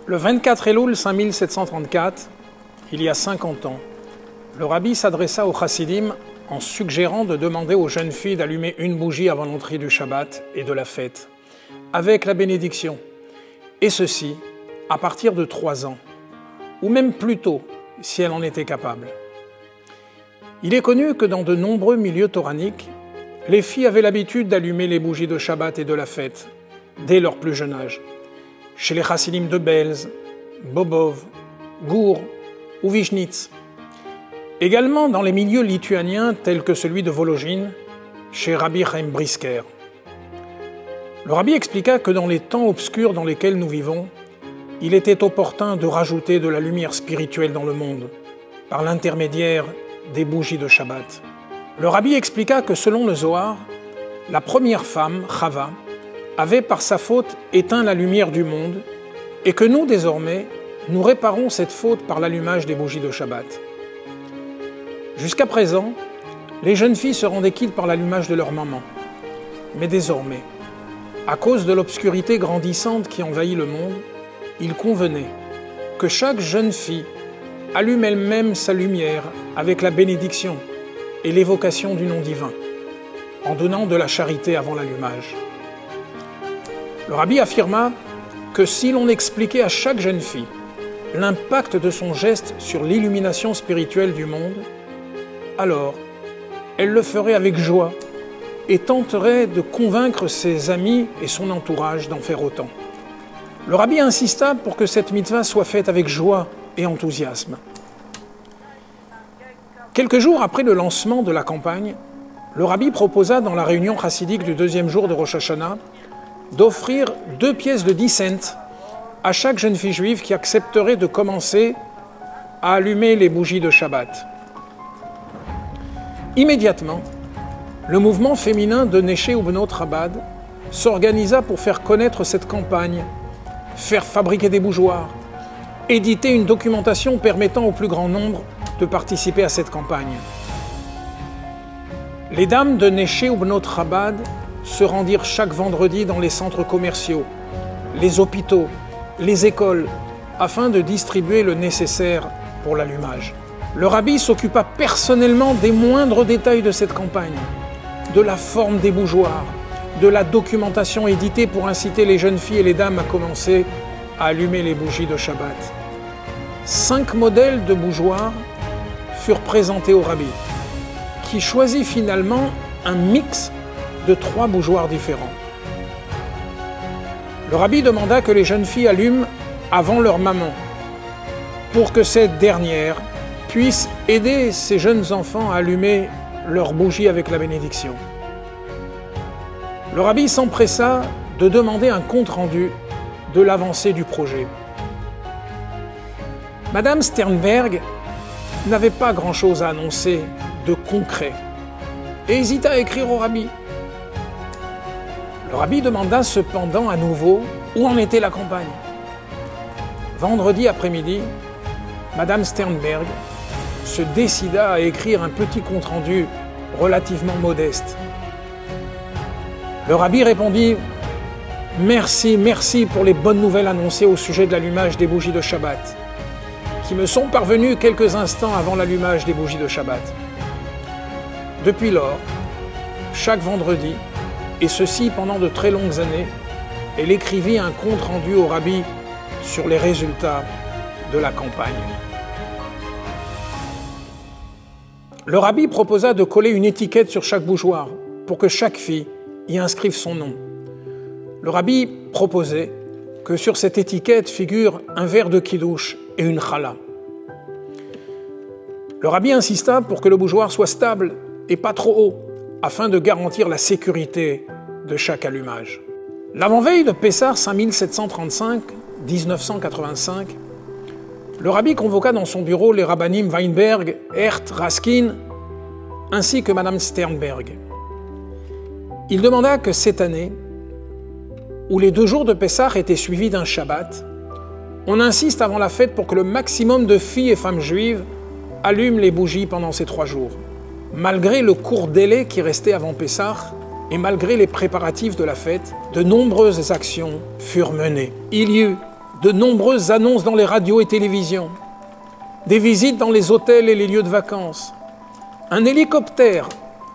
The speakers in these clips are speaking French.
Le 24 Elul 5734, il y a 50 ans, le rabbi s'adressa aux chassidim en suggérant de demander aux jeunes filles d'allumer une bougie avant l'entrée du Shabbat et de la fête, avec la bénédiction, et ceci à partir de 3 ans, ou même plus tôt, si elles en étaient capables. Il est connu que dans de nombreux milieux toraniques, les filles avaient l'habitude d'allumer les bougies de Shabbat et de la fête, dès leur plus jeune âge. Chez les chassidim de Belz, Bobov, Gour ou Vishnitz. Également dans les milieux lituaniens tels que celui de Vologine, chez Rabbi Chaim Brisker. Le rabbi expliqua que dans les temps obscurs dans lesquels nous vivons, il était opportun de rajouter de la lumière spirituelle dans le monde, par l'intermédiaire des bougies de Shabbat. Le rabbi expliqua que selon le Zohar, la première femme, Chava, avait par sa faute éteint la lumière du monde et que nous, désormais, nous réparons cette faute par l'allumage des bougies de Shabbat. Jusqu'à présent, les jeunes filles se rendaient quittes par l'allumage de leur maman. Mais désormais, à cause de l'obscurité grandissante qui envahit le monde, il convenait que chaque jeune fille allume elle-même sa lumière avec la bénédiction et l'évocation du nom divin, en donnant de la charité avant l'allumage. Le rabbi affirma que si l'on expliquait à chaque jeune fille l'impact de son geste sur l'illumination spirituelle du monde, alors elle le ferait avec joie et tenterait de convaincre ses amis et son entourage d'en faire autant. Le rabbi insista pour que cette mitzvah soit faite avec joie et enthousiasme. Quelques jours après le lancement de la campagne, le rabbi proposa dans la réunion chassidique du 2e jour de Rosh Hashanah d'offrir 2 pièces de 10 cents à chaque jeune fille juive qui accepterait de commencer à allumer les bougies de Shabbat. Immédiatement, le mouvement féminin de Neshé Ubnot Chabad s'organisa pour faire connaître cette campagne, faire fabriquer des bougeoirs, éditer une documentation permettant au plus grand nombre de participer à cette campagne. Les dames de Neshé Ubnot Chabad se rendirent chaque vendredi dans les centres commerciaux, les hôpitaux, les écoles, afin de distribuer le nécessaire pour l'allumage. Le rabbi s'occupa personnellement des moindres détails de cette campagne, de la forme des bougeoirs, de la documentation éditée pour inciter les jeunes filles et les dames à commencer à allumer les bougies de Shabbat. 5 modèles de bougeoirs furent présentés au rabbi, qui choisit finalement un mix de 3 bougeoirs différents. Le rabbi demanda que les jeunes filles allument avant leur maman, pour que cette dernière puisse aider ces jeunes enfants à allumer leurs bougies avec la bénédiction. Le rabbi s'empressa de demander un compte-rendu de l'avancée du projet. Madame Sternberg n'avait pas grand-chose à annoncer de concret et hésita à écrire au rabbi. Le rabbi demanda cependant à nouveau où en était la campagne. Vendredi après-midi, Madame Sternberg se décida à écrire un petit compte-rendu relativement modeste. Le rabbi répondit « Merci pour les bonnes nouvelles annoncées au sujet de l'allumage des bougies de Shabbat, qui me sont parvenues quelques instants avant l'allumage des bougies de Shabbat. » Depuis lors, chaque vendredi, et ceci pendant de très longues années, elle écrivit un compte-rendu au rabbi sur les résultats de la campagne. Le rabbi proposa de coller une étiquette sur chaque bougeoir pour que chaque fille y inscrive son nom. Le rabbi proposait que sur cette étiquette figure un verre de kidouche et une challah. Le rabbi insista pour que le bougeoir soit stable et pas trop haut, afin de garantir la sécurité de chaque allumage. L'avant-veille de Pessah 5735-1985, le rabbi convoqua dans son bureau les rabbanim Weinberg, Hert, Raskin, ainsi que Madame Sternberg. Il demanda que cette année, où les 2 jours de Pessah étaient suivis d'un Shabbat, on insiste avant la fête pour que le maximum de filles et femmes juives allument les bougies pendant ces 3 jours. Malgré le court délai qui restait avant Pessah et malgré les préparatifs de la fête, de nombreuses actions furent menées. Il y eut de nombreuses annonces dans les radios et télévisions, des visites dans les hôtels et les lieux de vacances, un hélicoptère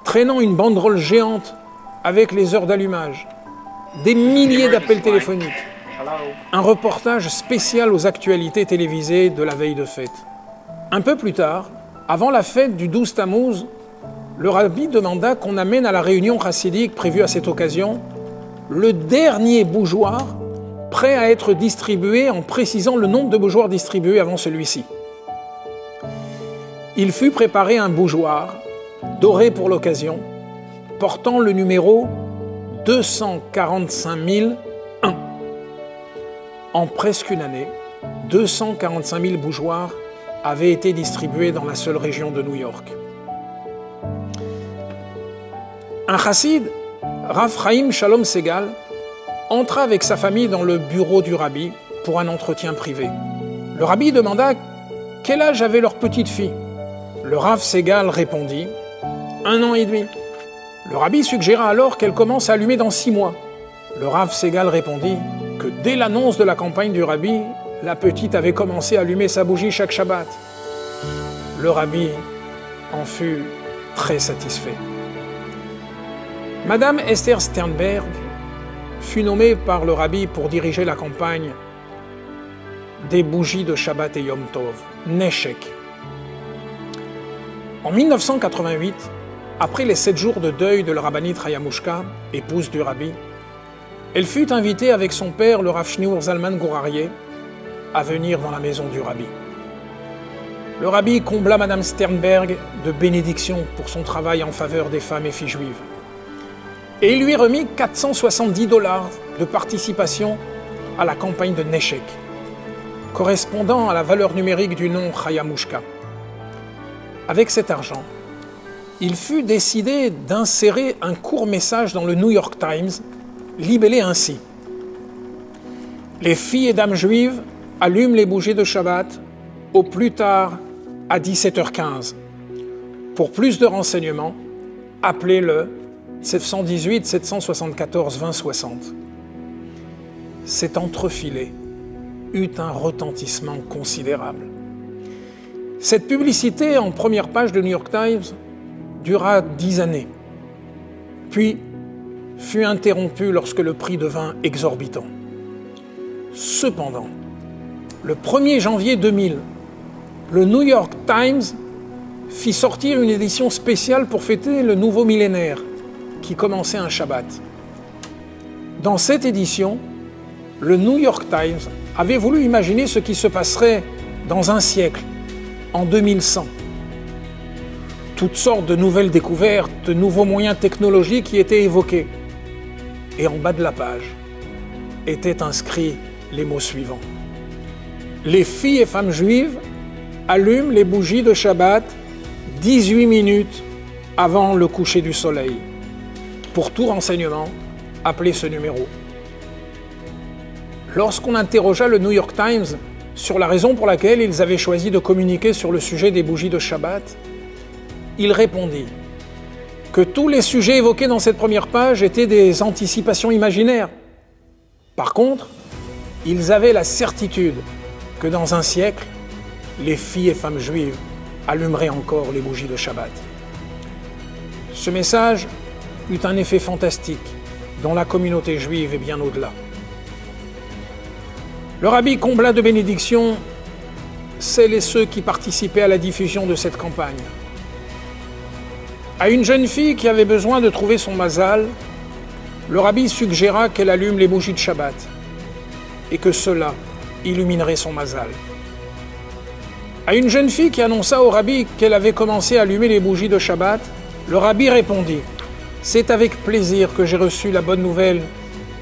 traînant une banderole géante avec les heures d'allumage, des milliers d'appels téléphoniques, un reportage spécial aux actualités télévisées de la veille de fête. Un peu plus tard, avant la fête du 12 Tammuz, le rabbi demanda qu'on amène à la réunion chassidique prévue à cette occasion le dernier bougeoir prêt à être distribué en précisant le nombre de bougeoirs distribués avant celui-ci. Il fut préparé un bougeoir doré pour l'occasion, portant le numéro 245 001. En presque une année, 245 000 bougeoirs avaient été distribués dans la seule région de New York. Un chassid, Rav Chaim Shalom Segal, entra avec sa famille dans le bureau du rabbi pour un entretien privé. Le rabbi demanda quel âge avait leur petite fille. Le Rav Segal répondit « 1 an et demi ». Le rabbi suggéra alors qu'elle commence à allumer dans 6 mois. Le Rav Segal répondit que dès l'annonce de la campagne du rabbi, la petite avait commencé à allumer sa bougie chaque Shabbat. Le rabbi en fut très satisfait. Madame Esther Sternberg fut nommée par le rabbi pour diriger la campagne des bougies de Shabbat et Yom Tov, Neshek. En 1988, après les 7 jours de deuil de la rabbinite Chayamushka, épouse du rabbi, elle fut invitée avec son père, le Rav Shneur Zalman Gourarié, à venir dans la maison du rabbi. Le rabbi combla Madame Sternberg de bénédictions pour son travail en faveur des femmes et filles juives. Et il lui remit $470 de participation à la campagne de Neshek, correspondant à la valeur numérique du nom Chayamushka. Avec cet argent, il fut décidé d'insérer un court message dans le New York Times, libellé ainsi. Les filles et dames juives allument les bougies de Shabbat au plus tard à 17h15. Pour plus de renseignements, appelez le 718 774 20 60. Cet entrefilé eut un retentissement considérable. Cette publicité en première page de New York Times dura 10 années, puis fut interrompue lorsque le prix devint exorbitant. Cependant, le 1er janvier 2000, le New York Times fit sortir une édition spéciale pour fêter le nouveau millénaire qui commençait un Shabbat. Dans cette édition, le New York Times avait voulu imaginer ce qui se passerait dans un siècle, en 2100. Toutes sortes de nouvelles découvertes, de nouveaux moyens technologiques y étaient évoqués. Et en bas de la page étaient inscrits les mots suivants. Les filles et femmes juives allument les bougies de Shabbat 18 minutes avant le coucher du soleil. Pour tout renseignement, appelez ce numéro. Lorsqu'on interrogea le New York Times sur la raison pour laquelle ils avaient choisi de communiquer sur le sujet des bougies de Shabbat, il répondit que tous les sujets évoqués dans cette première page étaient des anticipations imaginaires. Par contre, ils avaient la certitude que dans un siècle, les filles et femmes juives allumeraient encore les bougies de Shabbat. Ce message eut un effet fantastique dont la communauté juive est bien au-delà. Le rabbi combla de bénédictions celles et ceux qui participaient à la diffusion de cette campagne. À une jeune fille qui avait besoin de trouver son mazal, le rabbi suggéra qu'elle allume les bougies de Shabbat et que cela illuminerait son mazal. À une jeune fille qui annonça au rabbi qu'elle avait commencé à allumer les bougies de Shabbat, le rabbi répondit « C'est avec plaisir que j'ai reçu la bonne nouvelle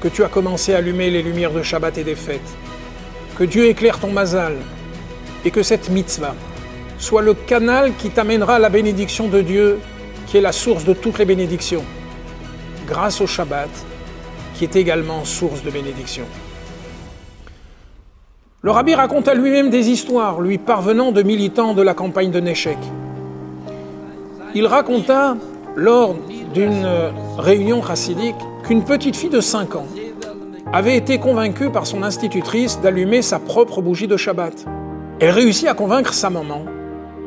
que tu as commencé à allumer les lumières de Shabbat et des fêtes. Que Dieu éclaire ton mazal et que cette mitzvah soit le canal qui t'amènera à la bénédiction de Dieu qui est la source de toutes les bénédictions, grâce au Shabbat, qui qui est également source de bénédiction. Le rabbi raconte à lui-même des histoires, lui parvenant de militants de la campagne de Néchek. Il raconta, lors d'une réunion chassidique, qu'une petite fille de 5 ans avait été convaincue par son institutrice d'allumer sa propre bougie de Shabbat. Elle réussit à convaincre sa maman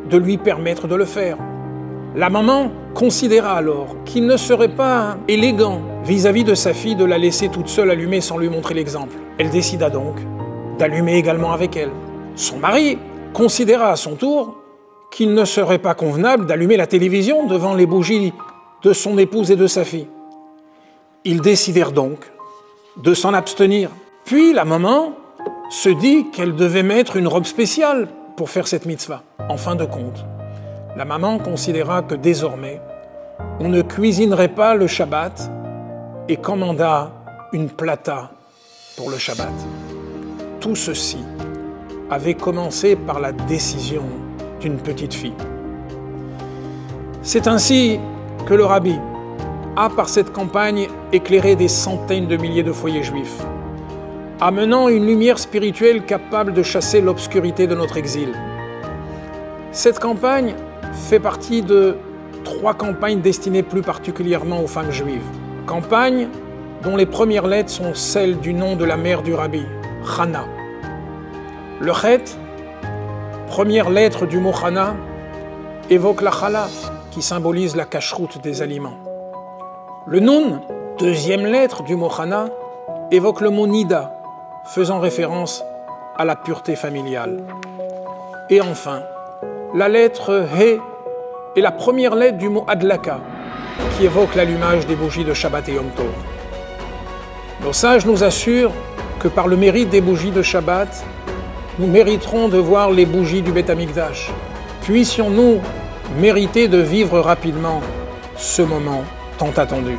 de lui permettre de le faire. La maman considéra alors qu'il ne serait pas élégant vis-à-vis de sa fille de la laisser toute seule allumer sans lui montrer l'exemple. Elle décida donc d'allumer également avec elle. Son mari considéra à son tour qu'il ne serait pas convenable d'allumer la télévision devant les bougies de son épouse et de sa fille. Ils décidèrent donc de s'en abstenir. Puis la maman se dit qu'elle devait mettre une robe spéciale pour faire cette mitzvah. En fin de compte, la maman considéra que désormais, on ne cuisinerait pas le Shabbat et commanda une plata pour le Shabbat. Tout ceci avait commencé par la décision d'une petite fille. C'est ainsi que le rabbi a, par cette campagne, éclairé des centaines de milliers de foyers juifs, amenant une lumière spirituelle capable de chasser l'obscurité de notre exil. Cette campagne fait partie de 3 campagnes destinées plus particulièrement aux femmes juives. Campagnes dont les premières lettres sont celles du nom de la mère du rabbi, Chana. Le Chet, première lettre du mot Chana, évoque la Chala, qui symbolise la cacheroute des aliments. Le Nun, deuxième lettre du mot Chana, évoque le mot Nida, faisant référence à la pureté familiale. Et enfin, la lettre He est la première lettre du mot Adlaka, qui évoque l'allumage des bougies de Shabbat et Yom Tov. Nos sages nous assurent que par le mérite des bougies de Shabbat, nous mériterons de voir les bougies du Beth Amikdash. Puissions-nous mériter de vivre rapidement ce moment tant attendu.